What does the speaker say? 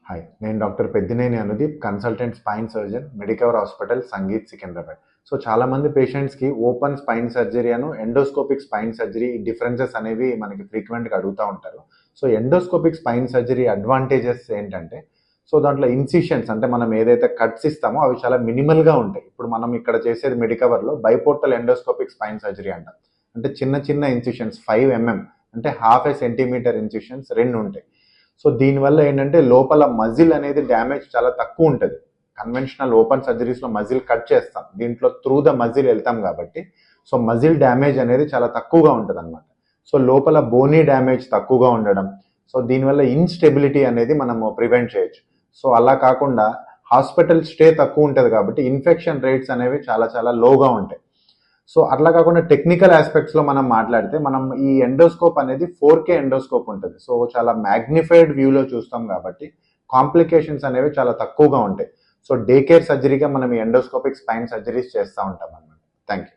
Hi, నేను doctor Peddineni Anudeep, consultant spine surgeon, Medicover hospital, sangeet, Secunderabad. So చాలామంది పేషెంట్స్కి ఓపెన్ స్పైన్ సర్జరీ అను endoscopic spine surgery differences అనేవి మనకి ఫ్రీక్వెంట్గా అడుగుతూ ఉంటారు. So endoscopic spine surgery advantages ఏంటంటే, సో దాంట్లో ఇన్సిషన్స్ అంటే మనం ఏదైతే కట్స్ ఇస్తామో అవి చాలా మినిమల్గా ఉంటాయి. ఇప్పుడు మనం ఇక్కడ చేసేది మెడికవర్లో బైపోర్టల్ ఎండోస్కోపిక్ స్పైన్ సర్జరీ అంటాం. అంటే చిన్న చిన్న ఇన్సిషన్స్ 5 mm అంటే హాఫ్ ఏ సెంటీమీటర్ ఇన్సిషన్స్ 2 ఉంటాయి. సో దీనివల్ల ఏంటంటే లోపల మజిల్ అనేది డ్యామేజ్ చాలా తక్కువ ఉంటుంది. కన్వెన్షనల్ ఓపెన్ సర్జరీస్లో మజిల్ కట్ చేస్తాం, దీంట్లో త్రూ ద మజిల్ వెళ్తాం కాబట్టి సో మజిల్ డ్యామేజ్ అనేది చాలా తక్కువగా ఉంటుంది అనమాట. సో లోపల బోనీ డ్యామేజ్ తక్కువగా ఉండడం, సో దీనివల్ల ఇన్స్టెబిలిటీ అనేది మనము ప్రివెంట్ చేయొచ్చు. సో అలా కాకుండా హాస్పిటల్ స్టే తక్కువ ఉంటుంది కాబట్టి ఇన్ఫెక్షన్ రేట్స్ అనేవి చాలా చాలా లోగా ఉంటాయి. సో అట్లా కాకుండా టెక్నికల్ ఆస్పెక్ట్స్లో మనం మాట్లాడితే మనం ఈ ఎండోస్కోప్ అనేది 4K ఎండోస్కోప్ ఉంటుంది. సో చాలా మ్యాగ్నిఫైడ్ వ్యూలో చూస్తాం కాబట్టి కాంప్లికేషన్స్ అనేవి చాలా తక్కువగా ఉంటాయి. సో డే కేర్ సర్జరీగా మనం ఈ ఎండోస్కోపిక్ స్పైన్ సర్జరీస్ చేస్తూ ఉంటాం అన్నమాట. Thank you.